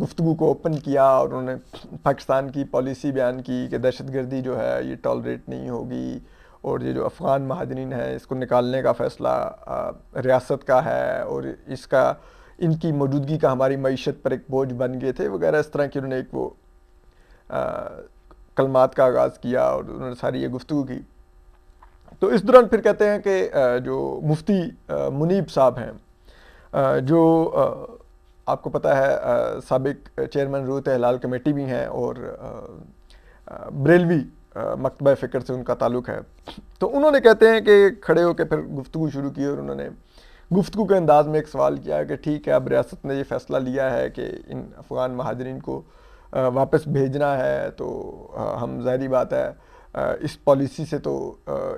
گفتگو کو اوپن کیا اور انہوں نے پاکستان کی پالیسی بیان کی کہ دہشت گردی جو ہے یہ ٹالریٹ نہیں ہوگی، اور یہ جو افغان مہاجرین ہیں اس کو نکالنے کا فیصلہ ریاست کا ہے، اور اس کا ان کی موجودگی کا ہماری معیشت پر ایک بوجھ بن گئے تھے وغیرہ، اس طرح کی انہوں نے ایک وہ کلمات کا آغاز کیا اور انہوں نے ساری یہ گفتگو کی۔ تو اس دوران پھر کہتے ہیں کہ جو مفتی منیب صاحب ہیں، جو آپ کو پتہ ہے سابق چیئرمین روحت ہلال کمیٹی بھی ہیں اور بریلوی مکتبہ فکر سے ان کا تعلق ہے، تو انہوں نے کہتے ہیں کہ کھڑے ہو کے پھر گفتگو شروع کی، اور انہوں نے گفتگو کے انداز میں ایک سوال کیا کہ ٹھیک ہے اب ریاست نے یہ فیصلہ لیا ہے کہ ان افغان مہاجرین کو واپس بھیجنا ہے، تو ہم ظاہری بات ہے اس پالیسی سے تو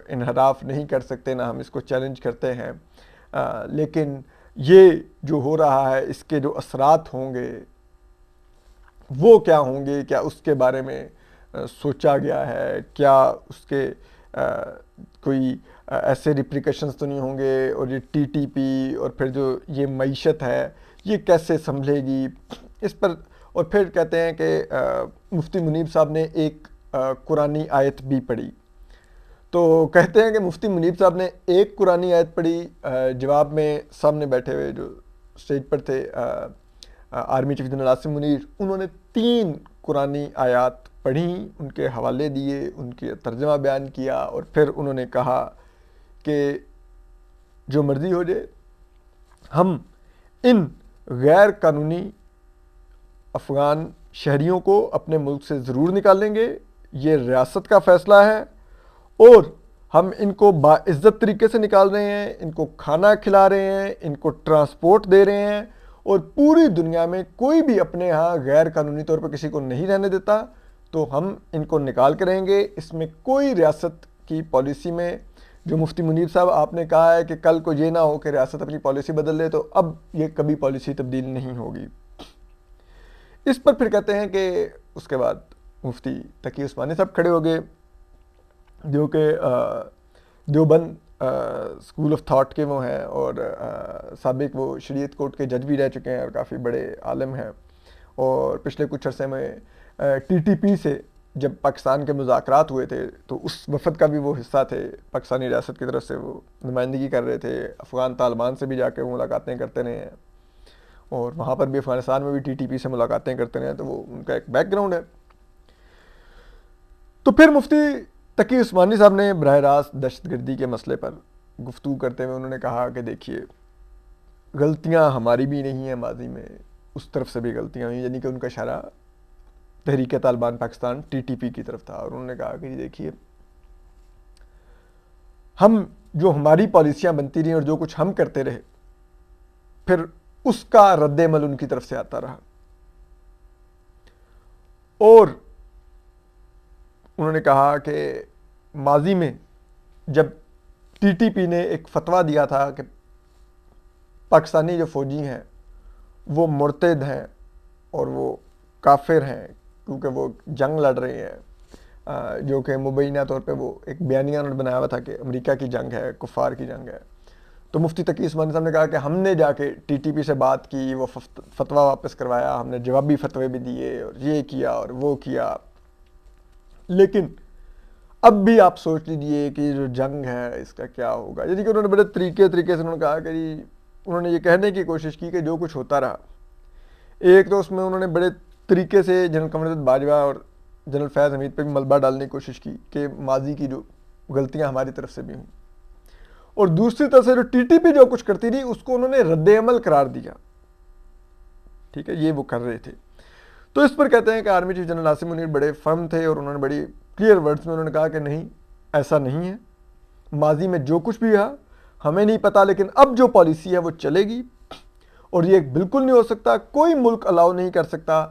انحراف نہیں کر سکتے، نہ ہم اس کو چیلنج کرتے ہیں، لیکن یہ جو ہو رہا ہے اس کے جو اثرات ہوں گے وہ کیا ہوں گے، کیا اس کے بارے میں سوچا گیا ہے، کیا اس کے کوئی ایسے ریپریکیشنز تو نہیں ہوں گے، اور یہ ٹی ٹی پی اور پھر جو یہ معیشت ہے یہ کیسے سنبھلے گی اس پر۔ اور پھر کہتے ہیں کہ مفتی منیب صاحب نے ایک قرآنی آیت بھی پڑھی، تو کہتے ہیں کہ مفتی منیب صاحب نے ایک قرآنی آیت پڑھی، جواب میں سامنے بیٹھے ہوئے جو اسٹیج پر تھے army chief general Asim Munir, انہوں نے 3 قرآنی آیات پڑھیں، ان کے حوالے دیے، ان کے ترجمہ بیان کیا، اور پھر انہوں نے کہا کہ جو مرضی ہو جائے ہم ان غیر قانونی افغان شہریوں کو اپنے ملک سے ضرور نکالیں گے، یہ ریاست کا فیصلہ ہے، اور ہم ان کو باعزت طریقے سے نکال رہے ہیں، ان کو کھانا کھلا رہے ہیں، ان کو ٹرانسپورٹ دے رہے ہیں، اور پوری دنیا میں کوئی بھی اپنے ہاں غیر قانونی طور پر کسی کو نہیں رہنے دیتا، تو ہم ان کو نکال کے رہیں گے۔ اس میں کوئی ریاست کی پالیسی میں جو مفتی منیر صاحب آپ نے کہا ہے کہ کل کو یہ نہ ہو کہ ریاست اپنی پالیسی بدل لے، تو اب یہ کبھی پالیسی تبدیل نہیں ہوگی۔ اس پر پھر کہتے ہیں کہ اس کے بعد مفتی تقی عثمانی صاحب کھڑے ہو گئے، جو کہ دیوبند اسکول آف تھاٹ کے وہ ہیں، اور سابق وہ شریعت کورٹ کے جج بھی رہ چکے ہیں اور کافی بڑے عالم ہیں، اور پچھلے کچھ عرصے میں ٹی ٹی پی سے جب پاکستان کے مذاکرات ہوئے تھے تو اس وفد کا بھی وہ حصہ تھے، پاکستانی ریاست کی طرف سے وہ نمائندگی کر رہے تھے، افغان طالبان سے بھی جا کے وہ ملاقاتیں کرتے رہے ہیں، اور وہاں پر بھی افغانستان میں بھی ٹی ٹی پی سے ملاقاتیں کرتے رہے ہیں، تو وہ ان کا ایک بیک گراؤنڈ ہے۔ تو پھر مفتی تقی عثمانی صاحب نے براہ راست دہشت گردی کے مسئلے پر گفتگو کرتے ہوئے انہوں نے کہا کہ دیکھیے غلطیاں ہماری بھی نہیں ہیں، ماضی میں اس طرف سے بھی غلطیاں ہوئیں، یعنی کہ ان کا اشارہ تحریک Taliban Pakistan T T P کی طرف تھا، اور انہوں نے کہا کہ دیکھیے ہم جو ہماری پالیسیاں بنتی رہیں اور جو کچھ ہم کرتے رہے، پھر اس کا رد عمل ان کی طرف سے آتا رہا، اور انہوں نے کہا کہ ماضی میں جب ٹی ٹی پی نے ایک فتویٰ دیا تھا کہ پاکستانی جو فوجی ہیں وہ مرتد ہیں اور وہ کافر ہیں کیونکہ وہ جنگ لڑ رہے ہیں، جو کہ مبینہ طور پہ وہ ایک بیانیہ انہوں نے بنایا ہوا تھا کہ امریکہ کی جنگ ہے، کفار کی جنگ ہے۔ تو مفتی تقی عثمانی صاحب نے کہا کہ ہم نے جا کے ٹی ٹی پی سے بات کی، وہ فتویٰ واپس کروایا، ہم نے جوابی فتوے بھی دیے اور یہ کیا اور وہ کیا، لیکن اب بھی آپ سوچ لیجئے کہ جو جنگ ہے اس کا کیا ہوگا۔ یعنی کہ انہوں نے بڑے طریقے سے انہوں نے کہا کہ انہوں نے یہ کہنے کی کوشش کی کہ جو کچھ ہوتا رہا، ایک تو اس میں انہوں نے بڑے طریقے سے جنرل قمر زید باجوہ اور جنرل فیض حمید پہ بھی ملبہ ڈالنے کی کوشش کی کہ ماضی کی جو غلطیاں ہماری طرف سے بھی ہوں، اور دوسری طرف سے جو ٹی ٹی پی جو کچھ کرتی رہی اس کو انہوں نے رد عمل قرار دیا، ٹھیک ہے، یہ وہ کر رہے تھے۔ تو اس پر کہتے ہیں کہ army chief general Asim Munir بڑے فرم تھے، اور انہوں نے بڑی کلیئر ورڈز میں انہوں نے کہا کہ نہیں ایسا نہیں ہے، ماضی میں جو کچھ بھی ہے ہمیں نہیں پتا، لیکن اب جو پالیسی ہے وہ چلے گی، اور یہ بالکل نہیں ہو سکتا، کوئی ملک الاؤ نہیں کر سکتا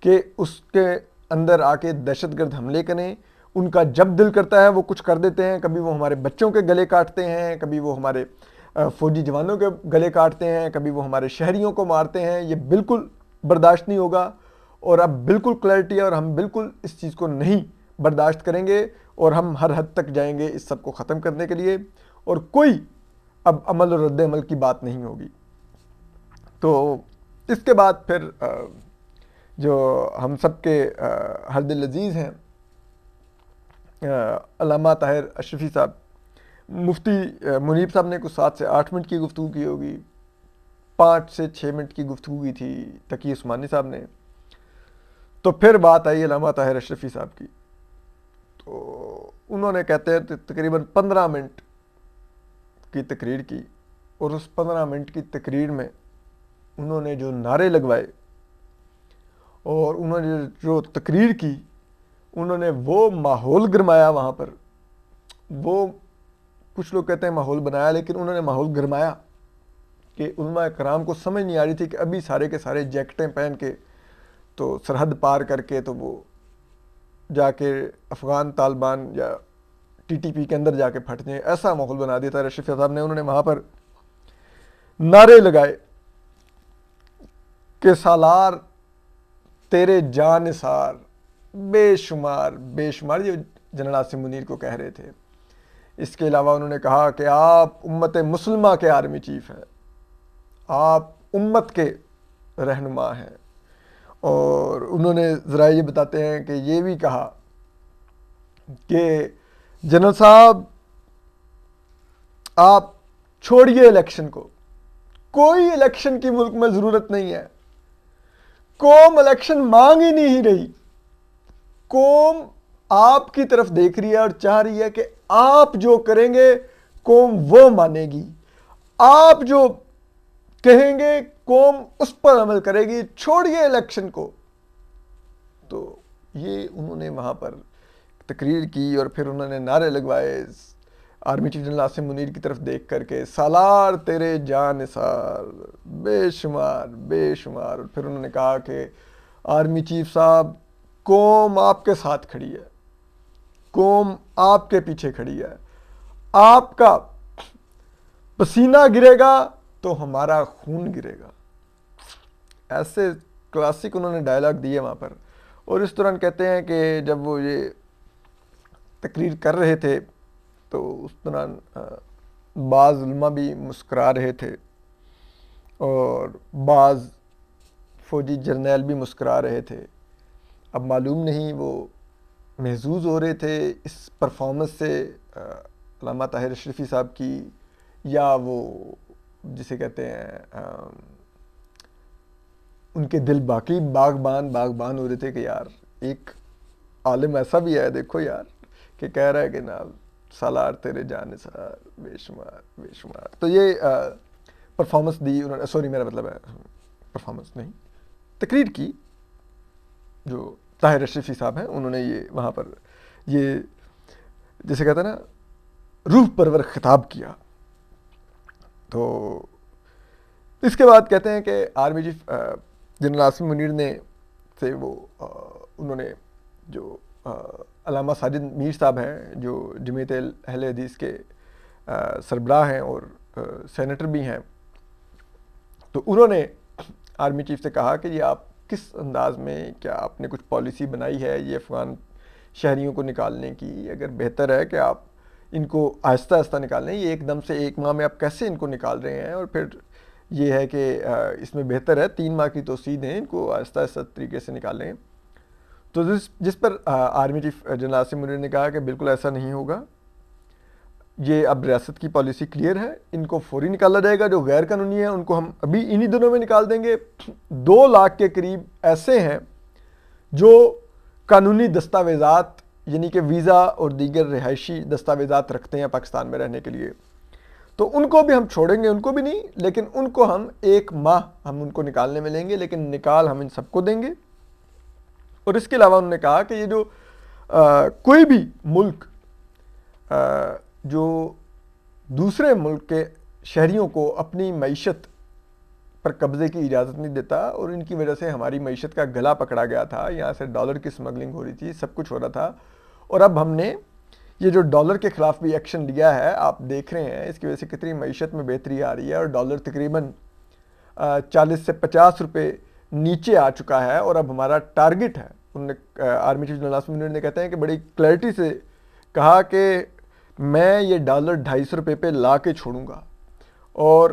کہ اس کے اندر آ کے دہشت گرد حملے کریں۔ ان کا جب دل کرتا ہے وہ کچھ کر دیتے ہیں، کبھی وہ ہمارے بچوں کے گلے کاٹتے ہیں، کبھی وہ ہمارے فوجی جوانوں کے گلے کاٹتے ہیں، کبھی وہ ہمارے شہریوں کو مارتے ہیں، یہ بالکل برداشت نہیں ہوگا، اور اب بالکل کلیئرٹی ہے، اور ہم بالکل اس چیز کو نہیں برداشت کریں گے، اور ہم ہر حد تک جائیں گے اس سب کو ختم کرنے کے لیے، اور کوئی اب عمل اور رد عمل کی بات نہیں ہوگی۔ تو اس کے بعد پھر جو ہم سب کے ہر دل عزیز ہیں علامہ طاہر اشرفی صاحب، مفتی منیب صاحب نے کچھ 7 سے 8 منٹ کی گفتگو کی ہوگی، 5 سے 6 منٹ کی گفتگو کی تھی تقی عثمانی صاحب نے. تو پھر بات آئی علامہ طاہر اشرفی صاحب کی. تو انہوں نے کہتے ہیں تقریباً 15 منٹ کی تقریر کی، اور اس 15 منٹ کی تقریر میں انہوں نے جو نعرے لگوائے اور انہوں نے جو تقریر کی، انہوں نے وہ ماحول گرمایا وہاں پر. وہ کچھ لوگ کہتے ہیں ماحول بنایا، لیکن انہوں نے ماحول گرمایا کہ علماء کرام کو سمجھ نہیں آ رہی تھی کہ ابھی سارے کے سارے جیکٹیں پہن کے تو سرحد پار کر کے تو وہ جا کے افغان طالبان یا ٹی ٹی پی کے اندر جا کے پھٹ جائیں. ایسا ماحول بنا دیا تھا اشرفی صاحب نے. انہوں نے وہاں پر نعرے لگائے کہ سالار تیرے جان نثار، بے شمار بے شمار، یہ جنرل عاصم منیر کو کہہ رہے تھے. اس کے علاوہ انہوں نے کہا کہ آپ امت مسلمہ کے آرمی چیف ہیں، آپ امت کے رہنما ہیں. اور انہوں نے ذرائع یہ بتاتے ہیں کہ یہ بھی کہا کہ جنرل صاحب آپ چھوڑیے الیکشن کو، کوئی الیکشن کی ملک میں ضرورت نہیں ہے، قوم الیکشن مانگ ہی نہیں رہی، قوم آپ کی طرف دیکھ رہی ہے اور چاہ رہی ہے کہ آپ جو کریں گے قوم وہ مانے گی، آپ جو کہیں گے قوم اس پر عمل کرے گی، چھوڑیے الیکشن کو. تو یہ انہوں نے وہاں پر تقریر کی اور پھر انہوں نے نعرے لگوائے army chief general Asim Munir کی طرف دیکھ کر کے، سالار تیرے جان نثار، بے شمار بے شمار. اور پھر انہوں نے کہا کہ آرمی چیف صاحب قوم آپ کے ساتھ کھڑی ہے، قوم آپ کے پیچھے کھڑی ہے، آپ کا پسینہ گرے گا تو ہمارا خون گرے گا. ایسے کلاسک انہوں نے ڈائلاگ دیے وہاں پر. اور اس دوران کہتے ہیں کہ جب وہ یہ تقریر کر رہے تھے تو اس دوران بعض علماء بھی مسکرا رہے تھے اور بعض فوجی جرنیل بھی مسکرا رہے تھے. اب معلوم نہیں وہ محظوظ ہو رہے تھے اس پرفارمنس سے علامہ طاہر اشرفی صاحب کی، یا وہ جسے کہتے ہیں ان کے دل باقی باغبان ہو رہے تھے کہ یار ایک عالم ایسا بھی ہے دیکھو یار کہ کہہ رہا ہے کہ نا سالار تیرے جان نثار، بے شمار بے شمار. تو یہ پرفارمنس دی انہوں نے، سوری میرا مطلب ہے پرفارمنس نہیں، تقریر کی جو طاہر اشرفی صاحب ہیں. انہوں نے یہ وہاں پر یہ جسے کہتے ہیں نا روح پرور خطاب کیا. تو اس کے بعد کہتے ہیں کہ army chief general Asim Munir نے سے وہ انہوں نے جو علامہ ساجد میر صاحب ہیں جو جمعیت اہل حدیث کے سربراہ ہیں اور سینیٹر بھی ہیں، تو انہوں نے آرمی چیف سے کہا کہ یہ آپ کس انداز میں، کیا آپ نے کچھ پالیسی بنائی ہے یہ افغان شہریوں کو نکالنے کی؟ اگر بہتر ہے کہ آپ ان کو آہستہ آہستہ نکالیں، یہ ایک دم سے 1 ماہ میں آپ کیسے ان کو نکال رہے ہیں؟ اور پھر یہ ہے کہ اس میں بہتر ہے 3 ماہ کی توسیع دیں، ان کو آہستہ آہستہ طریقے سے نکالیں. تو جس پر army chief general Asim Munir نے کہا کہ بالکل ایسا نہیں ہوگا، یہ اب ریاست کی پالیسی کلیئر ہے، ان کو فوری نکالا جائے گا. جو غیر قانونی ہیں ان کو ہم ابھی انہی دنوں میں نکال دیں گے. 2 لاکھ کے قریب ایسے ہیں جو قانونی دستاویزات یعنی کہ ویزا اور دیگر رہائشی دستاویزات رکھتے ہیں پاکستان میں رہنے کے لیے، تو ان کو بھی ہم چھوڑیں گے، ان کو بھی نہیں، لیکن ان کو ہم 1 ماہ ہم ان کو نکالنے میں لیں گے، لیکن نکال ہم ان سب کو دیں گے. اور اس کے علاوہ انہوں نے کہا کہ یہ جو کوئی بھی ملک جو دوسرے ملک کے شہریوں کو اپنی معیشت پر قبضے کی اجازت نہیں دیتا، اور ان کی وجہ سے ہماری معیشت کا گلا پکڑا گیا تھا، یہاں سے ڈالر کی سمگلنگ ہو رہی تھی، سب کچھ ہو رہا تھا. اور اب ہم نے یہ جو ڈالر کے خلاف بھی ایکشن لیا ہے، آپ دیکھ رہے ہیں اس کی وجہ سے کتنی معیشت میں بہتری آ رہی ہے، اور ڈالر تقریباً 40 سے 50 روپے نیچے آ چکا ہے. اور اب ہمارا ٹارگٹ ہے، انہوں نے army chief general Asim Munir نے کہتے ہیں کہ بڑی کلیئرٹی سے کہا کہ میں یہ ڈالر 250 روپے پہ لا کے چھوڑوں گا. اور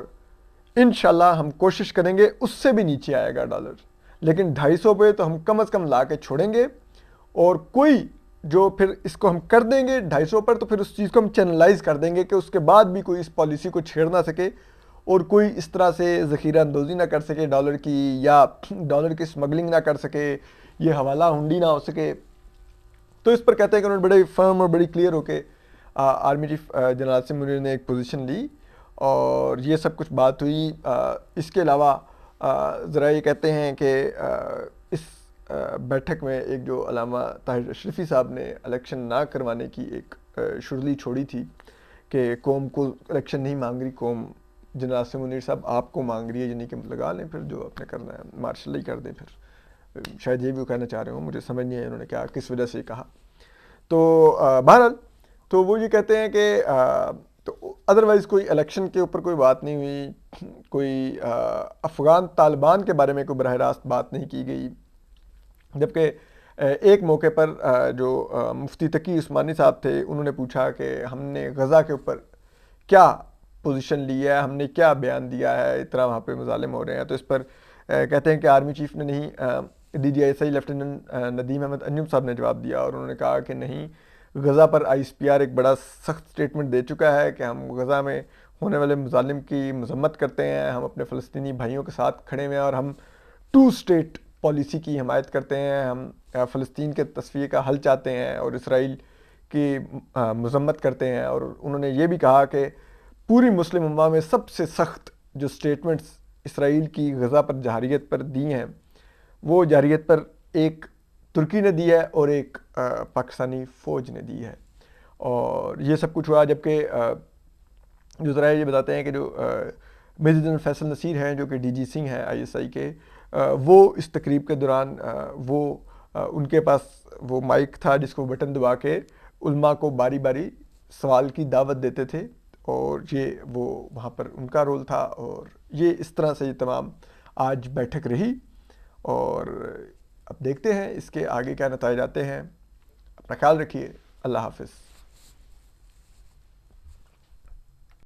انشاءاللہ ہم کوشش کریں گے اس سے بھی نیچے آئے گا ڈالر، لیکن 250 پہ تو ہم کم از کم لا کے چھوڑیں گے، اور کوئی جو پھر اس کو ہم کر دیں گے 250 پر، تو پھر اس چیز کو ہم چینلائز کر دیں گے کہ اس کے بعد بھی کوئی اس پالیسی کو چھیڑ نہ سکے اور کوئی اس طرح سے ذخیرہ اندوزی نہ کر سکے ڈالر کی، یا ڈالر کی اسمگلنگ نہ کر سکے، یہ حوالہ ہنڈی نہ ہو سکے۔ تو اس پر کہتے ہیں کہ انہوں نے بڑے فرم اور بڑی کلیئر ہو کے army chief general Asim Munir نے ایک پوزیشن لی، اور یہ سب کچھ بات ہوئی۔ اس کے علاوہ ذرا یہ کہتے ہیں کہ اس بیٹھک میں ایک جو علامہ طاہر اشرفی صاحب نے الیکشن نہ کروانے کی ایک شرلی چھوڑی تھی کہ قوم کو الیکشن نہیں مانگ رہی قوم، جنرل عاصم منیر صاحب آپ کو مانگ رہی ہے، یعنی کہ لگا لیں پھر جو آپ نے کرنا ہے، مارشل ہی کر دیں پھر، شاید یہ بھی وہ کہنا چاہ رہے ہوں، مجھے سمجھ نہیں ہے انہوں نے کیا کس وجہ سے کہا۔ تو بہرحال تو وہ یہ کہتے ہیں کہ تو ادروائز کوئی الیکشن کے اوپر کوئی بات نہیں ہوئی، کوئی افغان طالبان کے بارے میں کوئی براہ راست بات نہیں کی گئی، جبکہ ایک موقع پر جو مفتی تقی عثمانی صاحب تھے انہوں نے پوچھا کہ ہم نے غزہ کے اوپر کیا پوزیشن لی ہے، ہم نے کیا بیان دیا ہے، اتنا وہاں پہ مظالم ہو رہے ہیں، تو اس پر کہتے ہیں کہ آرمی چیف نے نہیں، D G I S I lieutenant Nadeem Ahmed Anjum صاحب نے جواب دیا، اور انہوں نے کہا کہ نہیں، غزہ پر آئی ایس پی آر ایک بڑا سخت سٹیٹمنٹ دے چکا ہے کہ ہم غزہ میں ہونے والے مظالم کی مذمت کرتے ہیں، ہم اپنے فلسطینی بھائیوں کے ساتھ کھڑے ہوئے ہیں، اور ہم 2 اسٹیٹ پالیسی کی حمایت کرتے ہیں، ہم فلسطین کے تصفیے کا حل چاہتے ہیں اور اسرائیل کی مذمت کرتے ہیں۔ اور انہوں نے یہ بھی کہا کہ پوری مسلم امہ میں سب سے سخت جو سٹیٹمنٹس اسرائیل کی غزہ پر جارحیت پر دی ہیں، وہ جارحیت پر ایک ترکی نے دی ہے اور ایک پاکستانی فوج نے دی ہے، اور یہ سب کچھ ہوا۔ جبکہ جو ذرائع یہ بتاتے ہیں کہ جو میجر جنرل فیصل نصیر ہیں جو کہ ڈی جی سنگھ ہیں آئی ایس آئی کے، وہ اس تقریب کے دوران وہ ان کے پاس وہ مائک تھا جس کو بٹن دبا کے علماء کو باری باری سوال کی دعوت دیتے تھے، اور یہ وہ وہاں پر ان کا رول تھا، اور یہ اس طرح سے یہ تمام آج بیٹھک رہی، اور اب دیکھتے ہیں اس کے آگے کیا نتائج آتے ہیں۔ اپنا خیال رکھیے، اللہ حافظ۔